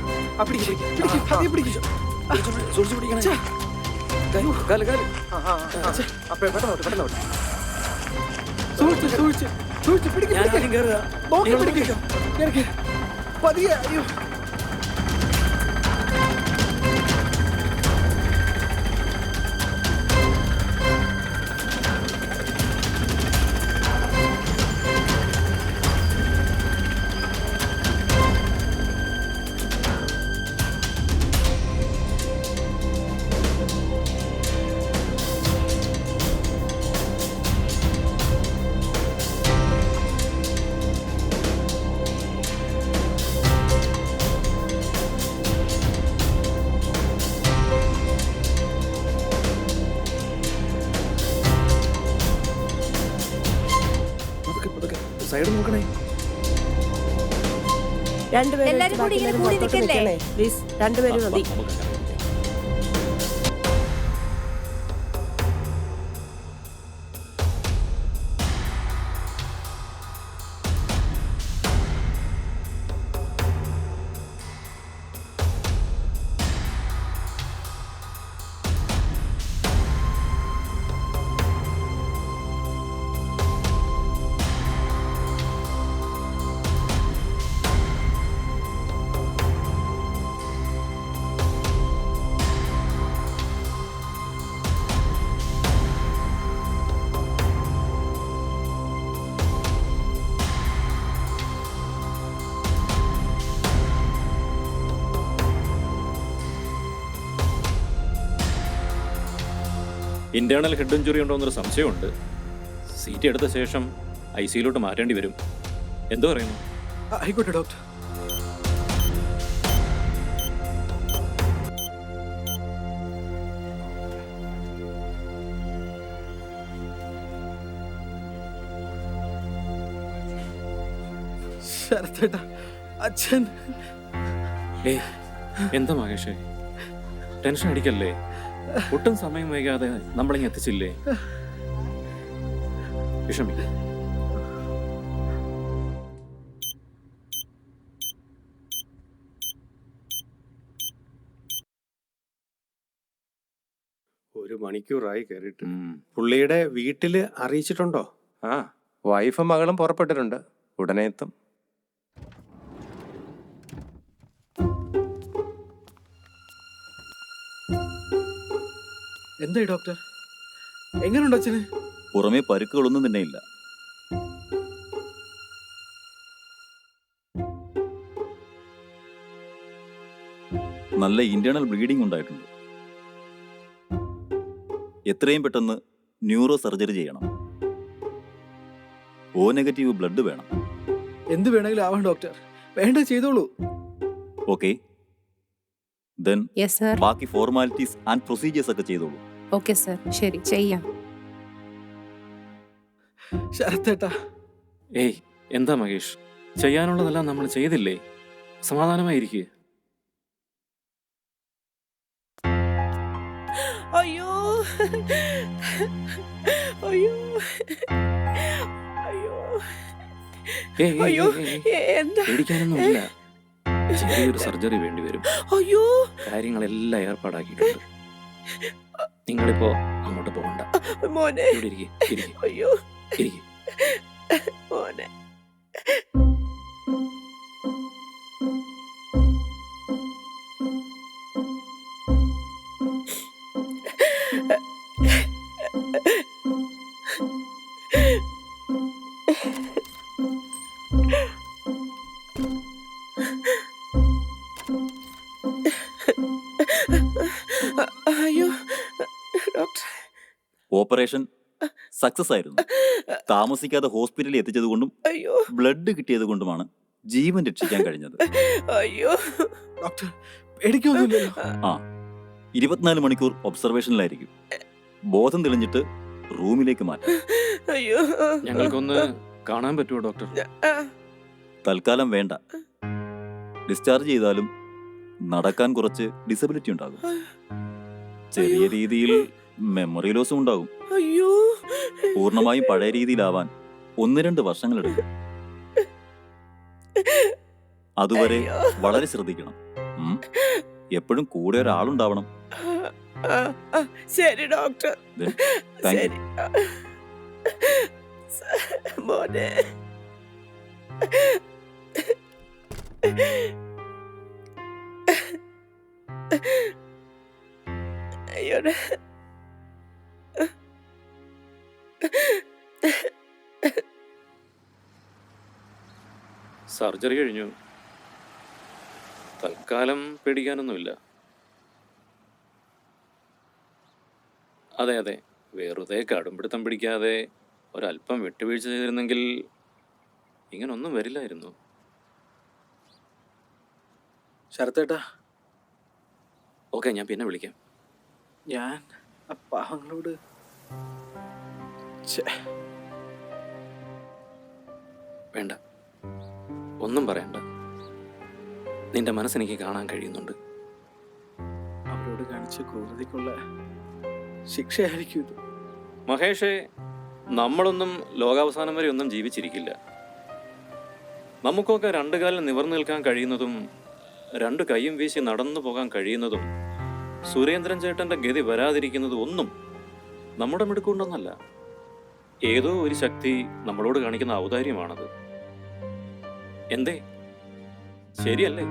പതിയെ. അയ്യോ, സൈഡ് നോക്കണേ. എല്ലാരും കൂടി ഇങ്ങനെ കൂടി നിൽക്കല്ലേ? പ്ലീസ്, രണ്ടുപേരും മതി. ഇന്റേണൽ ഹെഡ് ഇഞ്ചുറി ഉണ്ടോ എന്നൊരു സംശയമുണ്ട്. സീറ്റ് എടുത്ത ശേഷം ICUലോട്ട് മാറ്റേണ്ടി വരും. എന്തോ പറയുന്നു? ആയിക്കോട്ടെ ഡോക്ടർ. ശരത്തേട്ടാ, അച്ഛൻ. എന്താ മഹേഷേ, ടെൻഷൻ അടിക്കല്ലേ? ഒട്ടും സമയം വൈകാതെ നമ്മളിങ്ങ് എത്തിച്ചില്ലേ? വിഷമി. ഒരു മണിക്കൂറായി കയറിയിട്ട്. പുള്ളിയുടെ വീട്ടില് അറിയിച്ചിട്ടുണ്ടോ? വൈഫും മകളും പുറപ്പെട്ടിട്ടുണ്ട്. ഉടനെ എത്തും. എന്തായി ഡോക്ടർ? എങ്ങനെയുണ്ട് അച്ഛന്? പുറമേ പരുക്കുകളൊന്നും തന്നെ ഇല്ല. നല്ല ഇന്റേണൽ ബ്ലീഡിംഗ് ഉണ്ടായിട്ടുണ്ട്. എത്രയും പെട്ടെന്ന് ന്യൂറോ സർജറി ചെയ്യണം. O നെഗറ്റീവ് ബ്ലഡ് വേണം. എന്ത് വേണമെങ്കിലും ആവാം ഡോക്ടർ. വേണ്ടത് ചെയ്തോളൂ. Okay, then yes sir. ബാക്കി ഫോർമാലിറ്റീസ് ആൻഡ് പ്രൊസീജിയേഴ്സ് ഒക്കെ ചെയ്തോളൂ. ഓക്കെ സർ, ശരി ചെയ്യാം. ശരത്തേട്ടാ. ഏയ് എന്താ മഹേഷ്, ചെയ്യാനുള്ളതെല്ലാം നമ്മൾ ചെയ്തില്ലേ? സമാധാനമായിരിക്കുക. അയ്യോ അയ്യോ അയ്യോ അയ്യോ എന്താ? പേടിക്കാനൊന്നുമില്ല. ചെറിയൊരു സർജറി വേണ്ടി വരും. അയ്യോ കാര്യങ്ങളെല്ലാം ഏർപ്പാടാക്കിയിട്ടുണ്ട്. നിങ്ങളിപ്പോ അങ്ങോട്ട് പോകണ്ട. മോനെ. ഇവിടെ ഇരിക്ക്, ഇരിക്ക്, അയ്യോ ഇരിക്ക്. മോനെ. അയ്യോ ഡോക്ടർ. ഓപ്പറേഷൻ സക്സസ് ആയിരുന്നു. താമസിക്കാതെ ഹോസ്പിറ്റലിൽ എത്തിച്ചത് കൊണ്ടും അയ്യോ ബ്ലഡ് കിട്ടിയത് കൊണ്ടുമാണ് ജീവൻ രക്ഷിക്കാൻ കഴിഞ്ഞത്. അയ്യോ ഡോക്ടർ പേടിക്കൊന്നുമില്ലല്ലോ? ആ, 24 മണിക്കൂർ ഒബ്സർവേഷനിലായിരിക്കും. ബോധം തെളിഞ്ഞിട്ട് റൂമിലേക്ക് മാറ്റാം. അയ്യോ ഞങ്ങൾക്കൊന്ന് കാണാൻ പറ്റുമോ ഡോക്ടർ? തൽക്കാലം വേണ്ട. ഡിസ്ചാർജ് ചെയ്താലും നടക്കാൻ കുറച്ച് ഡിസബിലിറ്റി ഉണ്ടാകും. ചെറിയ രീതിയിൽ മെമ്മറി ലോസും ഉണ്ടാകും. അയ്യോ പൂർണ്ണമായും പഴയ രീതിയിലാവാൻ 1-2 വർഷങ്ങളെടുക്കും. അതുവരെ വളരെ ശ്രദ്ധിക്കണം. എപ്പോഴും കൂടെ ഒരാളുണ്ടാവണം. ശരി ഡോക്ടർ. താങ്ക് ശരി മോനെ. അയ്യോടെ. സർജറി കഴിഞ്ഞു. തൽക്കാലം പേടിക്കാനൊന്നുമില്ല. അതെ അതെ, വെറുതെ കടുംപിടുത്തം പിടിക്കാതെ ഒരല്പം വിട്ടുവീഴ്ച ചെയ്തിരുന്നെങ്കിൽ ഇങ്ങനൊന്നും വരില്ലായിരുന്നു. ശരത്തേട്ടാ. ഓക്കെ, ഞാൻ പിന്നെ വിളിക്കാം. ഞാൻ ആ പാവങ്ങളോട് വേണ്ട, ഒന്നും പറയണ്ട. നിന്റെ മനസ്സെനിക്ക് കാണാൻ കഴിയുന്നുണ്ട്. അവരോട് കാണിച്ച ക്രൂരതയ്ക്കുള്ള ശിക്ഷയായിരിക്കും ഇത്. മഹേഷേ, നമ്മളൊന്നും ലോകാവസാനം വരെ ഒന്നും ജീവിച്ചിരിക്കില്ല. നമുക്കൊക്കെ 2 കാലിൽ നിവർന്നു നിൽക്കാൻ കഴിയുന്നതും 2 കൈയും വീശി നടന്നു പോകാൻ കഴിയുന്നതും സുരേന്ദ്രൻ ചേട്ടന്റെ ഗതി വരാതിരിക്കുന്നതും ഒന്നും നമ്മുടെ മിടുക്കൊണ്ടൊന്നല്ല. ഏതോ ഒരു ശക്തി നമ്മളോട് കാണിക്കുന്ന ഔദാര്യമാണത്. എന്തേ, ശരിയല്ലേ?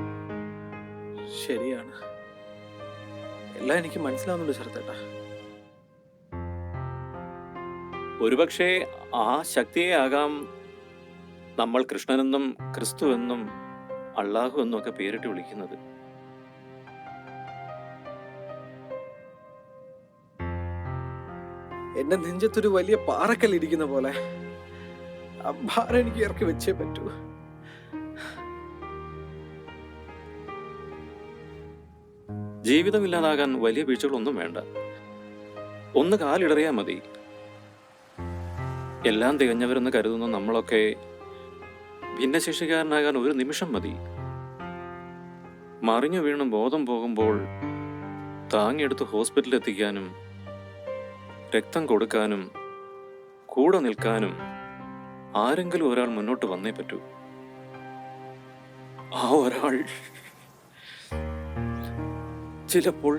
ശരിയാണ്. എല്ലാം എനിക്ക് മനസ്സിലാവുന്നുണ്ട് ശരത്തേട്ടാ. ഒരുപക്ഷെ ആ ശക്തിയെ ആകാം നമ്മൾ കൃഷ്ണനെന്നും ക്രിസ്തു എന്നും അള്ളാഹു എന്നും ഒക്കെ പേരിട്ട് വിളിക്കുന്നത്. എന്റെ നെഞ്ചത്തൊരു വലിയ പാറക്കല്ല് ഇരിക്കുന്ന പോലെ ആ ഭാരം എനിക്ക് ഇറക്കി വെച്ചേ പറ്റൂ. ജീവിതമില്ലാതാകാൻ വലിയ വീഴ്ചകളൊന്നും വേണ്ട. ഒന്ന് കാലിടറിയാൽ മതി. എല്ലാം തികഞ്ഞവരെന്ന് കരുതുന്ന നമ്മളൊക്കെ ഭിന്നശേഷിക്കാരനാകാൻ ഒരു നിമിഷം മതി. മറിഞ്ഞു വീണും ബോധം പോകുമ്പോൾ താങ്ങിയെടുത്ത് ഹോസ്പിറ്റലിൽ എത്തിക്കാനും രക്തം കൊടുക്കാനും കൂടെ നിൽക്കാനും ആരെങ്കിലും ഒരാൾ മുന്നോട്ട് വന്നേ പറ്റൂ. ആ ഒരാൾ ചിലപ്പോൾ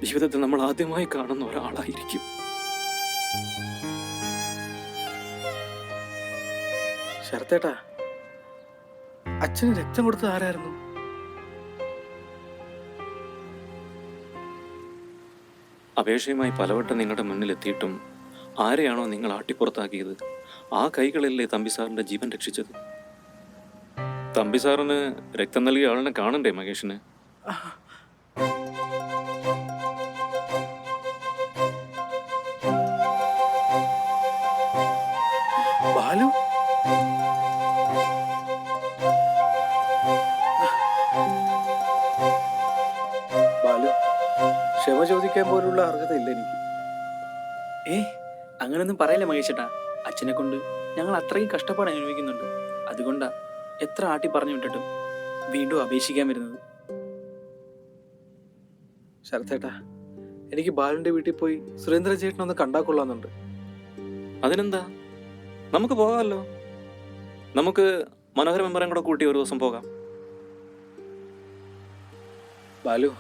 ജീവിതത്തിൽ നമ്മൾ ആദ്യമായി കാണുന്ന ഒരാളായിരിക്കും. ശരത്തേട്ടാ, അച്ഛന് രക്തം കൊടുത്തത് ആരായിരുന്നു? അപേക്ഷയുമായി പലവട്ടം നിങ്ങളുടെ മുന്നിലെത്തിയിട്ടും ആരെയാണോ നിങ്ങൾ ആട്ടിപ്പുറത്താക്കിയത് ആ കൈകളല്ലേ തമ്പിസാറിന്റെ ജീവൻ രക്ഷിച്ചത്. തമ്പിസാറിന് രക്തം നൽകിയ ആളിനെ കാണണ്ടേ മഹേഷിന്? ബാലു ക്ഷമ ചോദിക്കാൻ പോലുള്ള അർഹതയില്ല എനിക്ക്. അങ്ങനൊന്നും പറയല്ലേ മഹേഷേട്ടാ. അച്ഛനെ കൊണ്ട് ഞങ്ങൾ അത്രയും കഷ്ടപ്പാട് അനുഭവിക്കുന്നുണ്ട്. അതുകൊണ്ടാ എത്ര ആട്ടി പറഞ്ഞു വിട്ടിട്ടും വീണ്ടും അപേക്ഷിക്കാൻ വരുന്നത്. ശരത്തേട്ടാ, എനിക്ക് ബാലുവിന്റെ വീട്ടിൽ പോയി സുരേന്ദ്ര ചേട്ടനൊന്ന് കണ്ടാ കൊള്ളാന്നുണ്ട്. അതിനെന്താ, നമുക്ക് പോകാമല്ലോ. നമുക്ക് മനോഹര മെമ്പറേയും കൂടെ കൂട്ടി ഒരു ദിവസം പോകാം. ബാലു,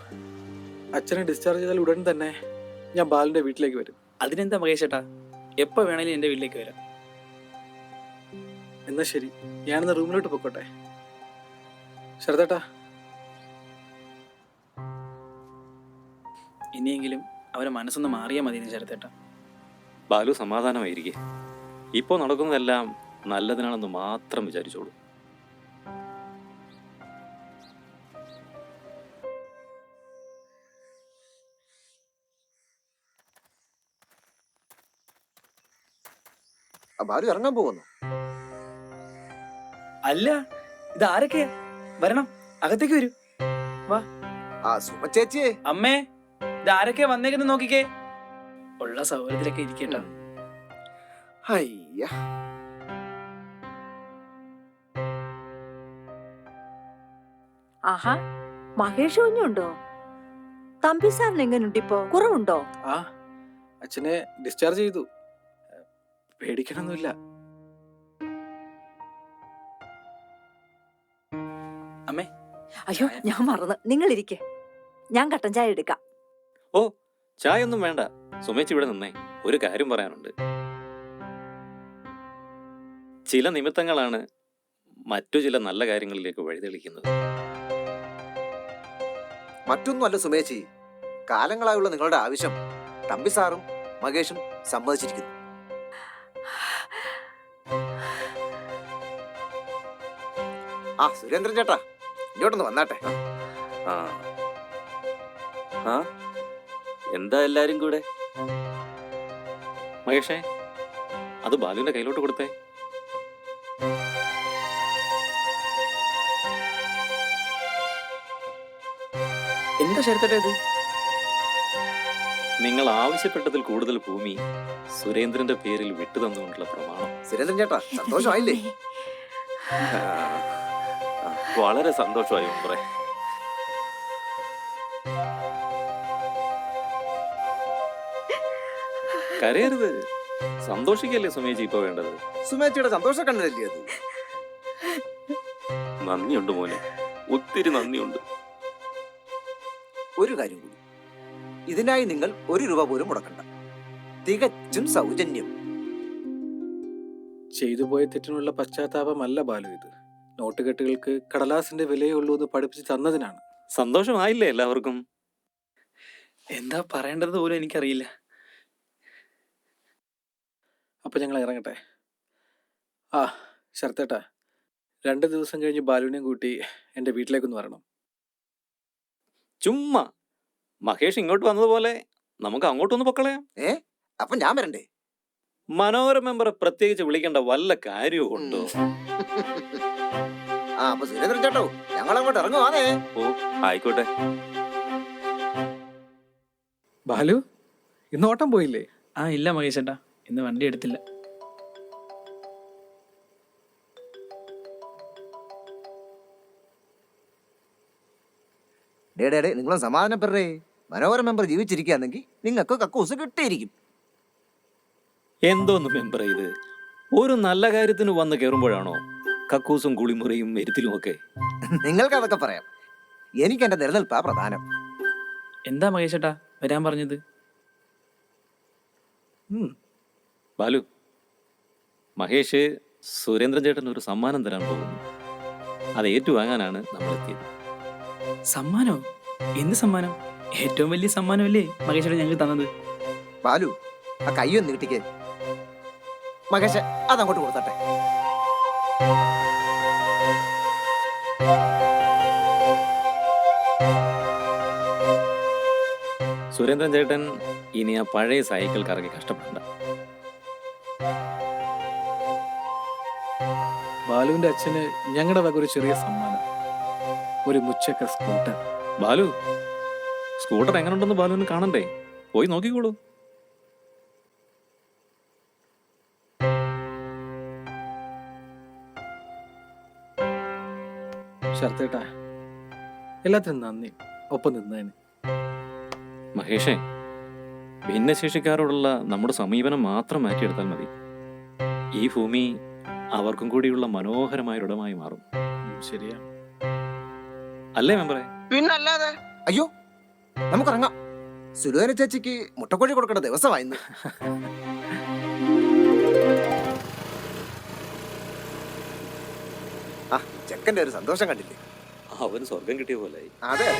അച്ഛനെ ഡിസ്ചാർജ് ചെയ്താൽ ഉടൻ തന്നെ ഞാൻ ബാലുവിന്റെ വീട്ടിലേക്ക് വരും. അതിനെന്താ മഹേഷേട്ടാ, എപ്പോൾ വേണേലും എൻ്റെ വീട്ടിലേക്ക് വരാം. എന്നാ ശരി, ഞാനിന്ന് റൂമിലോട്ട് പൊക്കോട്ടെ. ശരത്തേട്ടാ, ഇനിയെങ്കിലും അവരെ മനസ്സൊന്ന് മാറിയാൽ മതി ശരത്തേട്ടാ. ബാലു സമാധാനമായിരിക്കെ. ഇപ്പോൾ നടക്കുന്നതെല്ലാം നല്ലതിനാണെന്ന് മാത്രം വിചാരിച്ചോളൂ. ബാലു ഇറങ്ങാൻ പോകുന്നു. അല്ല, ഇത് ആരൊക്കെയാ? വരണം, അകത്തേക്ക് വരൂ. വാ. സുമ ചേച്ചിയെ. അമ്മേ, ഇത് ആരൊക്കെയാ വന്നേക്കെന്ന് നോക്കിക്കേ. ഉള്ള സൗകര്യത്തിലൊക്കെ ഇരിക്കട്ടോ. അയ്യ, ആഹാ, മഹേഷ് കുഞ്ഞുണ്ടോ? തമ്പി സാറിന് എങ്ങനെയുണ്ടിപ്പോ? കുറവുണ്ടോ? ആ, അച്ഛനെ ഡിസ്ചാർജ് ചെയ്തു. പേടിക്കണമെന്നില്ല. അമ്മേ, അയ്യോ ഞാൻ മറന്നു. നിങ്ങൾ ഇരിക്കെ, ഞാൻ കട്ടൻ ചായ എടുക്കാം. ഓ, ചായ ഒന്നും വേണ്ട. സുമേച്ചി ഇവിടെ നിന്നേ, ഒരു കാര്യം പറയാനുണ്ട്. ചില നിമിത്തങ്ങളാണ് മറ്റു ചില നല്ല കാര്യങ്ങളിലേക്ക് വഴിതെളിക്കുന്നത്. മറ്റൊന്നുമല്ല സുമേച്ചി, കാലങ്ങളായുള്ള നിങ്ങളുടെ ആവശ്യം തമ്പി സാറും മകേഷും സമ്മതിച്ചിരിക്കുന്നു. സുരേന്ദ്രൻ ചേട്ടാ, ഇങ്ങോട്ടൊന്ന് വന്നാട്ടെ. എന്താ എല്ലാരും കൂടെ? മഹേഷേ, അത് ബാലുവിന്റെ കയ്യിലോട്ട് കൊടുത്തേ. എന്താ ശരത്തേട്ടാ ഇത്? നിങ്ങൾ ആവശ്യപ്പെട്ടതിൽ കൂടുതൽ ഭൂമി സുരേന്ദ്രന്റെ പേരിൽ വിട്ടുതന്നുകൊണ്ടുള്ള പ്രമാണം. സുരേന്ദ്രൻ ചേട്ടാ, സന്തോഷമായില്ലേ? വളരെ സന്തോഷമായി മെമ്പറേ. കരയരുത്, സന്തോഷിക്കല്ലേ സുമേച്ചി ഇപ്പൊ വേണ്ടത്. സുമേച്ചിയുടെ സന്തോഷം കണ്ടല്ലേ അത്. നന്ദിയുണ്ട് മോനെ, ഒത്തിരി നന്ദിയുണ്ട്. ഒരു കാര്യം കൂടി, ഇതിനായി നിങ്ങൾ 1 രൂപ പോലും മുടക്കണ്ട. തികച്ചും സൗജന്യം. ചെയ്തു പോയ തെറ്റിനുള്ള പശ്ചാത്താപമല്ല ബാലു ഇത്. നോട്ടുകെട്ടുകൾക്ക് കടലാസിന്റെ വിലയേ ഉള്ളൂ എന്ന് പഠിപ്പിച്ച് തന്നതിനാണ്. സന്തോഷമായില്ലേ എല്ലാവർക്കും? എന്താ പറയേണ്ടത് പോലും എനിക്കറിയില്ല. അപ്പൊ ഞങ്ങൾ ഇറങ്ങട്ടെ. ശരത്തേട്ടാ, 2 ദിവസം കഴിഞ്ഞ് ബാലുവിനെയും കൂട്ടി എൻ്റെ വീട്ടിലേക്കൊന്ന് വരണം. ചുമ്മാ മഹേഷ് ഇങ്ങോട്ട് വന്നതുപോലെ നമുക്ക് അങ്ങോട്ടൊന്ന് പൊക്കളയാം. അപ്പൊ ഞാൻ വരണ്ടേ? മനോഹര മെമ്പറെ പ്രത്യേകിച്ച് വിളിക്കേണ്ട വല്ല കാര്യവും ഉണ്ടോ? അപ്പൊ സുരേന്ദ്രൻ ചേട്ടോ, ഞങ്ങൾ അങ്ങോട്ട് ഇറങ്ങുവാണേ. ഓ, ആയിക്കോട്ടെ. ബാലു, ഇന്ന് ഓട്ടം പോയില്ലേ? ഇല്ല മഹേഷേട്ടാ, ഇന്ന് വണ്ടി എടുത്തില്ല. നിങ്ങളും സമാധാനപ്പെടേ. മനോഹര മെമ്പർ ജീവിച്ചിരിക്കുകയാണെങ്കിൽ നിങ്ങൾക്ക് കക്കൂസ് കിട്ടിയിരിക്കും. എന്തോന്ന് മെമ്പർ ഇത്? ഒരു നല്ല കാര്യത്തിന് വന്ന് കയറുമ്പോഴാണോ കക്കൂസും കുളിമുറിയും എരുത്തിലും ഒക്കെ? നിങ്ങൾക്ക് അതൊക്കെ പറയാം, എനിക്ക് എന്റെ നിലനിൽപ്പാ പ്രധാനം. എന്താ മഹേഷേട്ടാ വരാൻ പറഞ്ഞത്? ബാലു, മഹേഷ് സുരേന്ദ്രൻ ചേട്ടൻ ഒരു സമ്മാനം തരാൻ പോകുന്നു. അത് ഏറ്റുവാങ്ങാനാണ് നമ്മൾ എത്തിയത്. സമ്മാനോ? എന്ത് സമ്മാനം? ഏറ്റവും വലിയ സമ്മാനമല്ലേ മഹേഷേട്ടൻ ഞങ്ങൾക്ക് തന്നത്. ബാലു, ആ കയ്യൊന്ന് കിട്ടിക്കേ. മഹേഷ് അതങ്ങോട്ട് കൊടുത്തട്ടെ. സുരേന്ദ്രൻ ചേട്ടൻ ഇനി ആ പഴയ സൈക്കിൾ കറങ്ങി കഷ്ടപ്പെടണ്ട. ബാലുവിന്റെ അച്ഛന് ഞങ്ങളുടെ വക ഒരു ചെറിയ സമ്മാനം, ഒരു മുച്ചക്ര സ്കൂട്ടർ. ബാലു, സ്കൂട്ടർ എങ്ങനെ ഉണ്ടെന്ന് ബാലുവിന് കാണണ്ടേ? പോയി നോക്കിക്കോളൂ. ശരത്തേട്ടാ, എല്ലാത്തിനും നന്ദി, ഒപ്പം നിന്നതിന്. മഹേഷേ, ഭിന്നശേഷിക്കാരോടുള്ള നമ്മുടെ സമീപനം മാത്രം മാറ്റിയെടുത്താൽ മതി. ഈ ഭൂമി അവർക്കും കൂടിയുള്ള മനോഹരമായൊരിടമായി മാറും. ശരിയാ അല്ലേ മെമ്പറെ? പിന്നല്ലാതെ. അയ്യോ, നമുക്കിറങ്ങാം. സുലോചന ചേച്ചിക്ക് മുട്ടക്കോഴി കൊടുക്കേണ്ട ദിവസമായിരുന്നു. ആ ചെക്കന്റെ ഒരു സന്തോഷം കണ്ടില്ലേ? അവന് സ്വർഗം കിട്ടിയ പോലെ. അതെ.